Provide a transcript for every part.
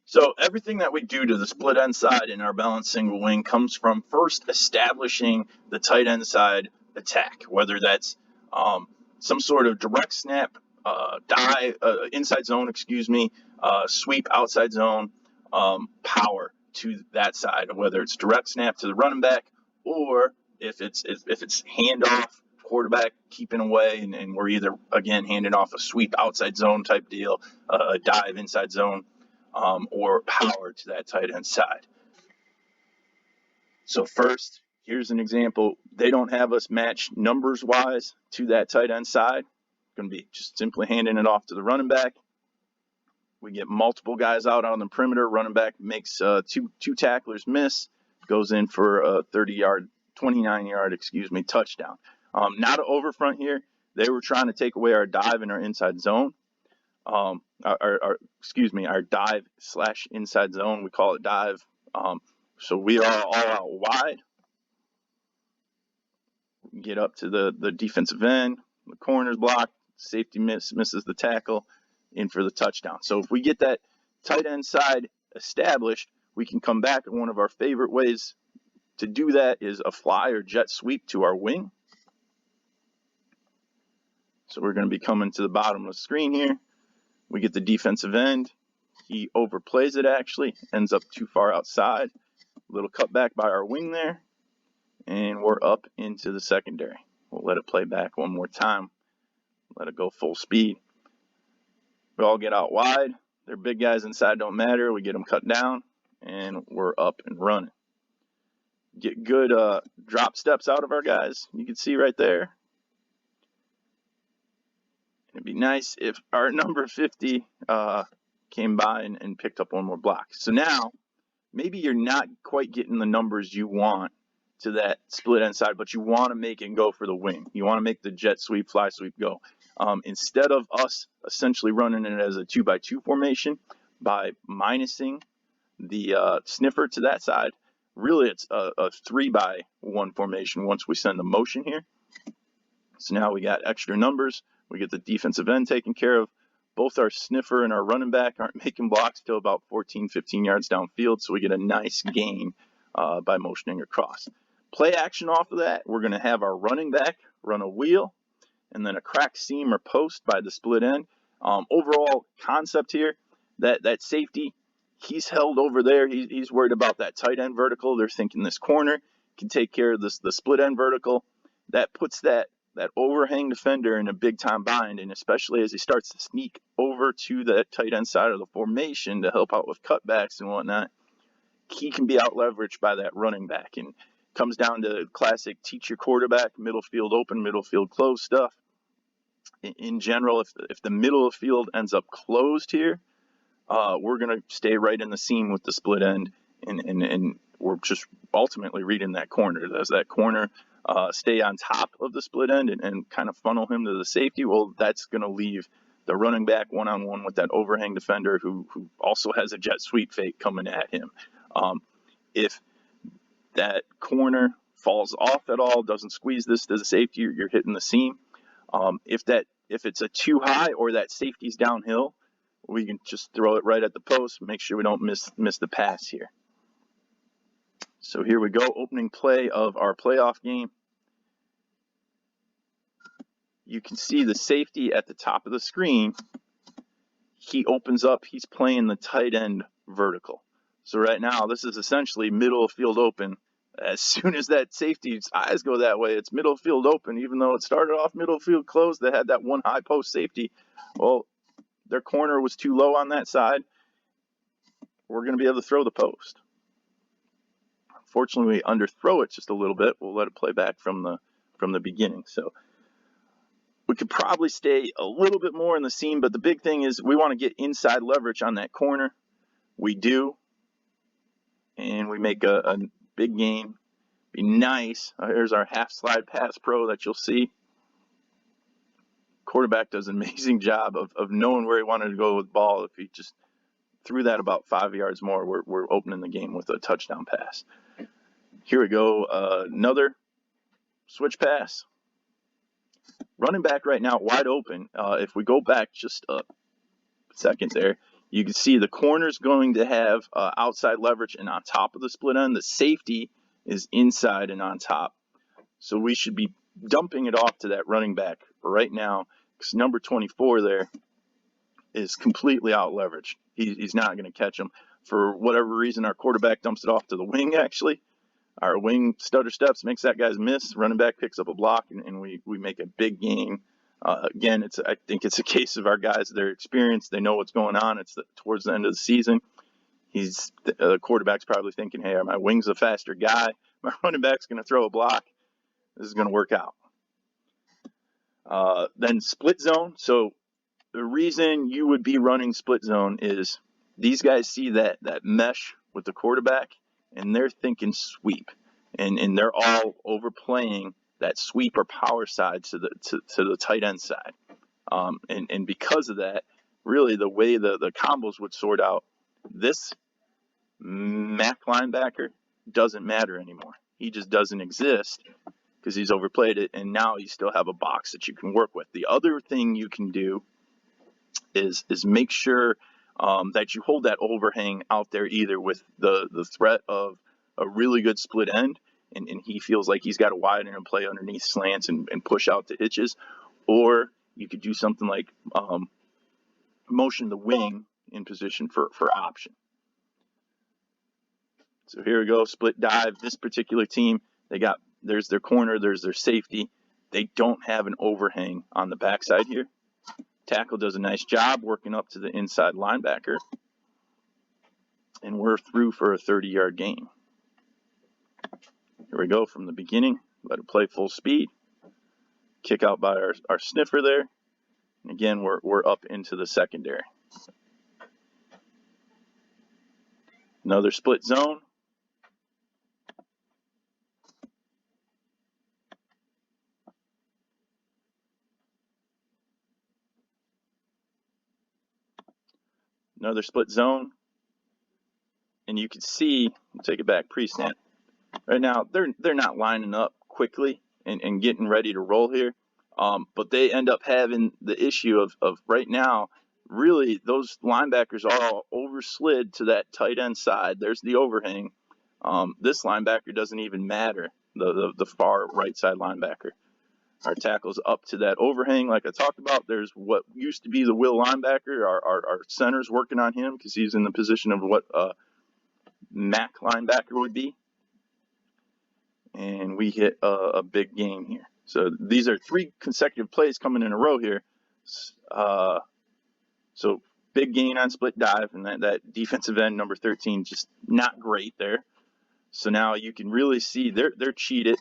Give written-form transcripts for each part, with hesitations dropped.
So everything that we do to the split end side in our balanced single wing comes from first establishing the tight end side attack, whether that's some sort of direct snap, dive, inside zone, sweep outside zone, power to that side, whether it's direct snap to the running back or if it's handoff, quarterback keeping away, and we're either again handing off a sweep outside zone type deal, a dive inside zone. Or power to that tight end side. So first, here's an example. They don't have us match numbers wise to that tight end side. Going to be just simply handing it off to the running back. We get multiple guys out on the perimeter. Running back makes two tacklers miss, goes in for a 29-yard touchdown. Not an overfront here. They were trying to take away our dive in our inside zone. Our dive / inside zone. We call it dive. So we are all out wide. Get up to the defensive end. The corner's blocked. Safety misses the tackle. In for the touchdown. So if we get that tight end side established, we can come back. And one of our favorite ways to do that is a fly or jet sweep to our wing. So we're going to be coming to the bottom of the screen here. We get the defensive end. He overplays it actually, ends up too far outside. A little cutback by our wing there. And we're up into the secondary. We'll let it play back one more time. Let it go full speed. We all get out wide. Their big guys inside don't matter. We get them cut down, and we're up and running. Get good drop steps out of our guys. You can see right there. It'd be nice if our number 50 came by and picked up one more block. So now, maybe you're not quite getting the numbers you want to that split end side, but you want to make it go for the wing. You want to make the jet sweep, fly sweep go. Instead of us essentially running it as a 2x2 formation by minusing the sniffer to that side, really it's a 3x1 formation once we send the motion here. So now we got extra numbers. We get the defensive end taken care of. Both our sniffer and our running back aren't making blocks till about 14, 15 yards downfield, so we get a nice gain by motioning across. Play action off of that, we're going to have our running back run a wheel, and then a crack seam or post by the split end. Overall concept here, that safety, he's held over there. He's worried about that tight end vertical. They're thinking this corner can take care of the split end vertical. That puts that overhang defender in a big time bind, and especially as he starts to sneak over to that tight end side of the formation to help out with cutbacks and whatnot, he can be out leveraged by that running back. And comes down to classic teach your quarterback, middle field open, middle field closed stuff. In general, if the middle of the field ends up closed here, we're going to stay right in the seam with the split end, and we're just ultimately reading that corner. Does that corner stay on top of the split end and kind of funnel him to the safety? Well, that's going to leave the running back one-on-one with that overhang defender who also has a jet sweep fake coming at him. If that corner falls off at all, doesn't squeeze this to the safety, you're hitting the seam. If it's a too high or that safety's downhill, we can just throw it right at the post, make sure we don't miss the pass here. So here we go, opening play of our playoff game. You can see the safety at the top of the screen. He opens up, he's playing the tight end vertical. So right now, this is essentially middle of field open. As soon as that safety's eyes go that way, it's middle field open, even though it started off middle field closed. They had that one high post safety. Well, their corner was too low on that side. We're going to be able to throw the post. Unfortunately, we underthrow it just a little bit. We'll let it play back from the beginning. So we could probably stay a little bit more in the seam, but the big thing is we want to get inside leverage on that corner. We do. And we make a big gain. Be nice. Here's our half slide pass pro that you'll see. Quarterback does an amazing job of knowing where he wanted to go with the ball. If he just threw that about 5 yards more, we're opening the game with a touchdown pass. Here we go. Another switch pass. Running back right now wide open. If we go back just a second there, You can see the corner's going to have outside leverage and on top of the split end. The safety is inside and on top. So we should be dumping it off to that running back right now, because number 24 there is completely out leveraged. He's not going to catch him. For whatever reason, our quarterback dumps it off to the wing, actually. Our wing stutter steps, makes that guy's miss. Running back picks up a block, and we make a big gain. Again, I think it's a case of our guys, they're experienced, they know what's going on. It's towards the end of the season. The quarterback's probably thinking, hey, my wing's a faster guy. My running back's going to throw a block. This is going to work out. Then split zone. So the reason you would be running split zone is these guys see that mesh with the quarterback, and they're thinking sweep, and they're all overplaying that sweep or power side to the tight end side. And because of that, really the way the combos would sort out, this Mac linebacker doesn't matter anymore. He just doesn't exist because he's overplayed it, and now you still have a box that you can work with. The other thing you can do is make sure that you hold that overhang out there, either with the threat of a really good split end, and he feels like he's got to widen and play underneath slants and push out to hitches, or you could do something like motion the wing in position for option. So here we go, split dive. This particular team, there's their corner, there's their safety. They don't have an overhang on the backside here. Tackle does a nice job working up to the inside linebacker. And we're through for a 30-yard gain. Here we go from the beginning. Let it play full speed. Kick out by our sniffer there. And again, we're up into the secondary. Another split zone. Another split zone. And you can see, take it back pre-snap. Right now, they're not lining up quickly and getting ready to roll here. But they end up having the issue of right now, really, those linebackers all overslid to that tight end side. There's the overhang. This linebacker doesn't even matter, the far right side linebacker. Our tackle's up to that overhang like I talked about. There's what used to be the will linebacker. Our center's working on him because he's in the position of what Mac linebacker would be. And we hit a big gain here. So these are 3 consecutive plays coming in a row here. So big gain on split dive, and that defensive end, number 13, just not great there. So now you can really see they're cheated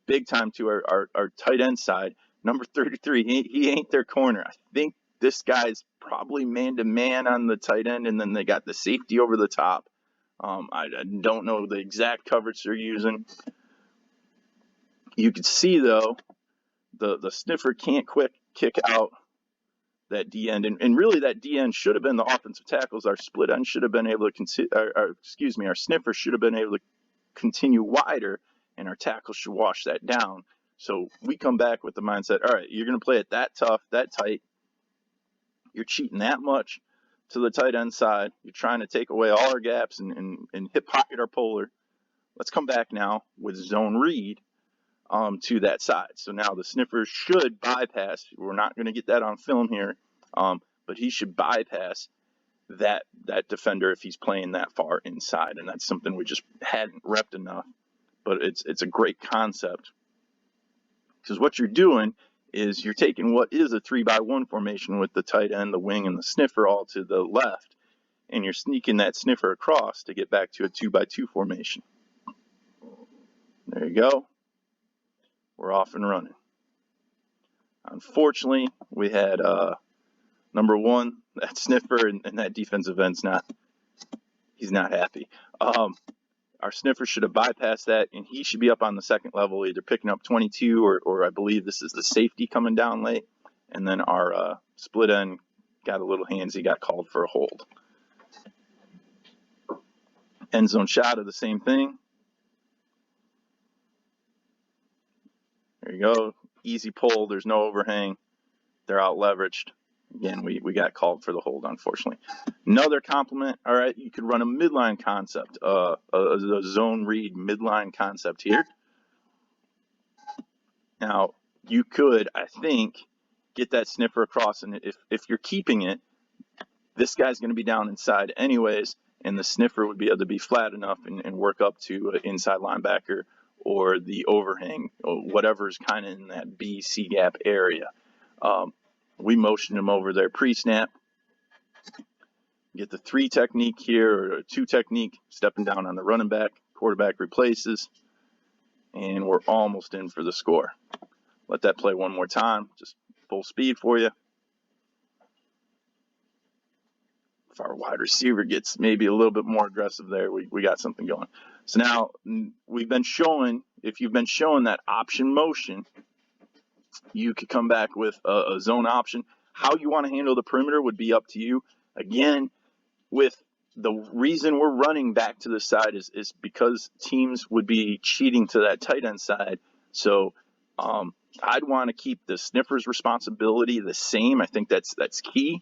big time to our tight end side. Number 33, he ain't their corner. I think this guy's probably man-to-man on the tight end, and then they got the safety over the top. I don't know the exact coverage they're using. You can see, though, the sniffer can't quick kick out that D end, and really that D end should have been the offensive tackles. Our split end should have been able to our sniffer should have been able to continue wider, and our tackle should wash that down. So we come back with the mindset, all right, you're going to play it that tough, that tight. You're cheating that much to the tight end side. You're trying to take away all our gaps and hip pocket our polar. Let's come back now with zone read to that side. So now the sniffer should bypass. We're not going to get that on film here, but he should bypass that defender if he's playing that far inside, and that's something we just hadn't repped enough. But it's a great concept, because what you're doing is you're taking what is a 3-by-1 formation with the tight end, the wing, and the sniffer all to the left, and you're sneaking that sniffer across to get back to a 2-by-2 formation. There you go. We're off and running. Unfortunately, we had number 1, that sniffer, and that defensive end's he's not happy. Our sniffer should have bypassed that, and he should be up on the second level, either picking up 22 or I believe this is the safety coming down late. And then our split end got a little handsy, got called for a hold. End zone shot of the same thing. There you go. Easy pull. There's no overhang. They're out leveraged. Again, we got called for the hold, unfortunately. Another compliment, all right, you could run a midline concept, a zone read midline concept here. Now, you could, I think, get that sniffer across, and if you're keeping it, this guy's going to be down inside anyways, and the sniffer would be able to be flat enough and work up to an inside linebacker or the overhang, or whatever's kind of in that B, C gap area. We motioned him over there pre-snap. Get the 3 technique here, or a 2 technique, stepping down on the running back, quarterback replaces, and we're almost in for the score. Let that play one more time, just full speed for you. If our wide receiver gets maybe a little bit more aggressive there, we got something going. So now we've been showing, if you've been showing that option motion, you could come back with a zone option. How you want to handle the perimeter would be up to you. Again, with the reason we're running back to the side is because teams would be cheating to that tight end side. So I'd want to keep the sniffer's responsibility the same. I think that's key.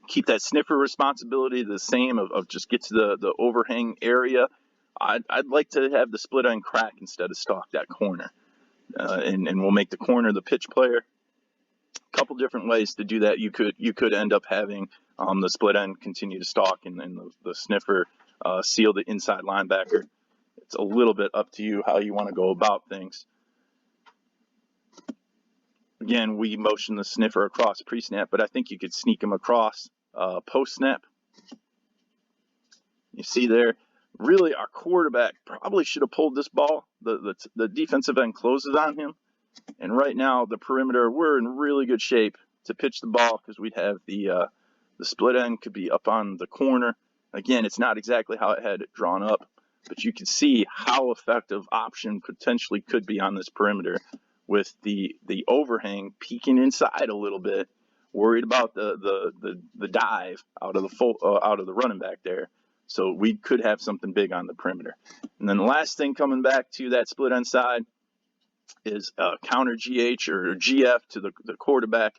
Keep that sniffer responsibility the same of just get to the overhang area. I'd like to have the split end crack instead of stalk that corner. And we'll make the corner the pitch player. A couple different ways to do that. You could end up having the split end continue to stalk and the sniffer seal the inside linebacker. It's a little bit up to you how you want to go about things. Again, we motion the sniffer across pre-snap, but I think you could sneak him across post-snap. You see there, really our quarterback probably should have pulled this ball. The defensive end closes on him. And right now, the perimeter, we're in really good shape to pitch the ball because we'd have the split end could be up on the corner. Again, it's not exactly how it had it drawn up, but you can see how effective option potentially could be on this perimeter with the overhang peeking inside a little bit, worried about the dive out of the running back there. So we could have something big on the perimeter. And then the last thing coming back to that split end side is counter GH or GF to the quarterback.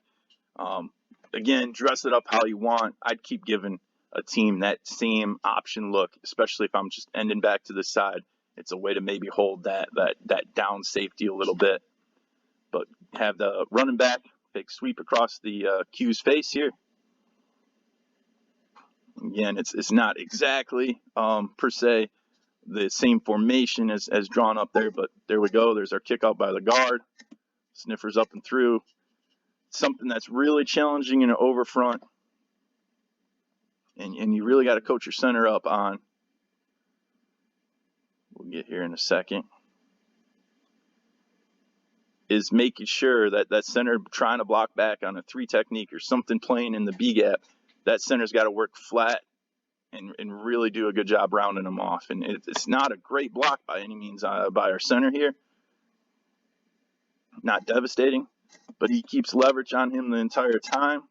Again, dress it up how you want. I'd keep giving a team that same option look, especially if I'm just ending back to the side. It's a way to maybe hold that down safety a little bit. But have the running back big sweep across the Q's face here. Again, it's not exactly per se the same formation as drawn up there, but there we go. There's our kick out by the guard. Sniffers up and through. Something that's really challenging in an over front, and you really got to coach your center up on. We'll get here in a second. Is making sure that center trying to block back on a 3 technique or something playing in the B gap. That center's got to work flat and really do a good job rounding them off. And it's not a great block by any means by our center here. Not devastating, but he keeps leverage on him the entire time.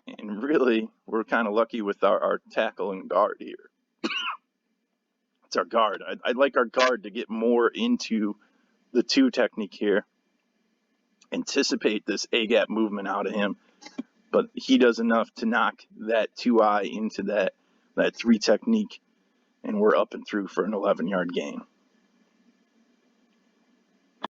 And really, we're kind of lucky with our tackle and guard here. It's our guard. I'd like our guard to get more into the 2 technique here. Anticipate this A-gap movement out of him. But he does enough to knock that 2-eye into that 3 technique. And we're up and through for an 11-yard gain.